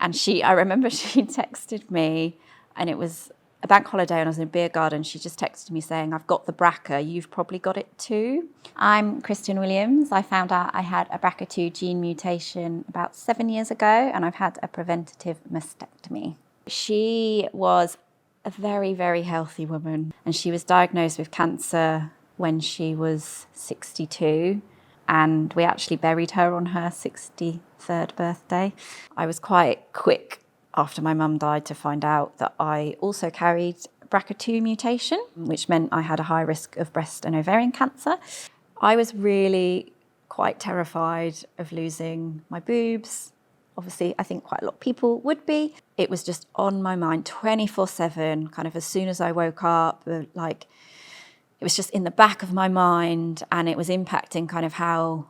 And I remember she texted me, and it was a bank holiday and I was in a beer garden. She just texted me saying, I've got the BRCA, you've probably got it too. I'm Christen Williams. I found out I had a BRCA2 gene mutation about 7 years ago, and I've had a preventative mastectomy. She was a very, very healthy woman, and she was diagnosed with cancer when she was 62, and we actually buried her on her 63rd birthday. I was quite quick after my mum died to find out that I also carried BRCA2 mutation, which meant I had a high risk of breast and ovarian cancer. I was really quite terrified of losing my boobs. Obviously, I think quite a lot of people would be. It was just on my mind 24/7, kind of as soon as I woke up, like it was just in the back of my mind, and it was impacting kind of how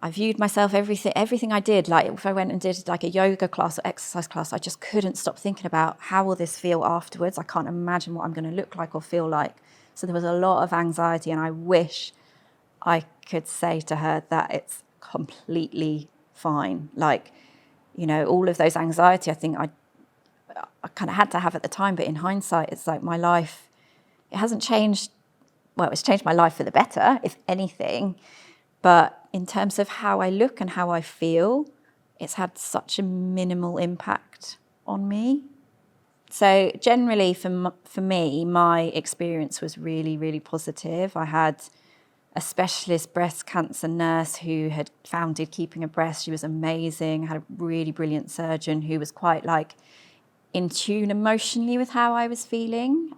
I viewed myself, everything I did. Like if I went and did like a yoga class or exercise class, I just couldn't stop thinking about how will this feel afterwards? I can't imagine what I'm going to look like or feel like. So there was a lot of anxiety, and I wish I could say to her that it's completely fine. Like, you know, all of those anxiety, I think I kind of had to have at the time, but in hindsight, it's like my life, it hasn't changed. Well, it's changed my life for the better, if anything. But in terms of how I look and how I feel, it's had such a minimal impact on me. So generally for me, my experience was really, really positive. I had a specialist breast cancer nurse who had founded Keeping a Breast. She was amazing, had a really brilliant surgeon who was quite like in tune emotionally with how I was feeling.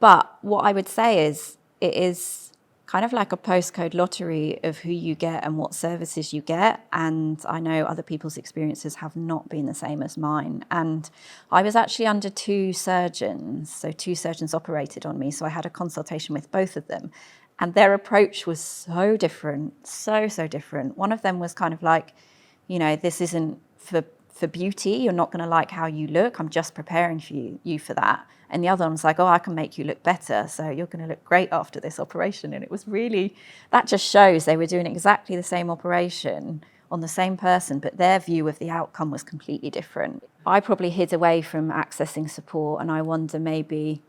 But what I would say is it is kind of like a postcode lottery of who you get and what services you get. And I know other people's experiences have not been the same as mine. And I was actually under two surgeons. So two surgeons operated on me. So I had a consultation with both of them. And their approach was so different, so different. One of them was kind of like, you know, this isn't for beauty. You're not going to like how you look. I'm just preparing for you for that. And the other one was like, oh, I can make you look better. So you're going to look great after this operation. And it was really, that just shows they were doing exactly the same operation on the same person, but their view of the outcome was completely different. I probably hid away from accessing support, and I wonder maybe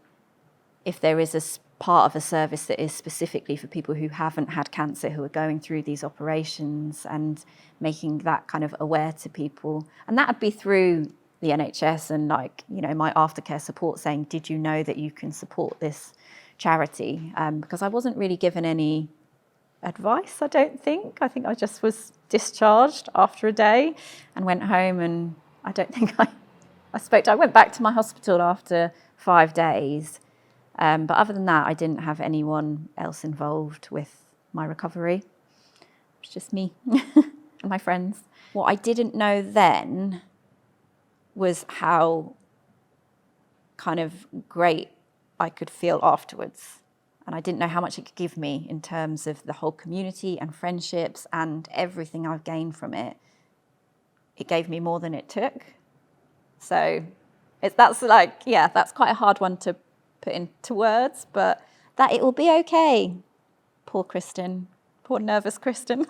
if there is a part of a service that is specifically for people who haven't had cancer, who are going through these operations, and making that kind of aware to people. And that would be through the NHS and like, you know, my aftercare support saying, did you know that you can support this charity? Because I wasn't really given any advice, I don't think. I think I just was discharged after a day and went home, and I don't think I went back to my hospital after 5 days. But other than that, I didn't have anyone else involved with my recovery. It was just me and my friends. What I didn't know then was how kind of great I could feel afterwards. And I didn't know how much it could give me in terms of the whole community and friendships and everything I've gained from it. It gave me more than it took. So that's quite a hard one to put into words, but that it will be okay. Poor Christen, poor nervous Christen.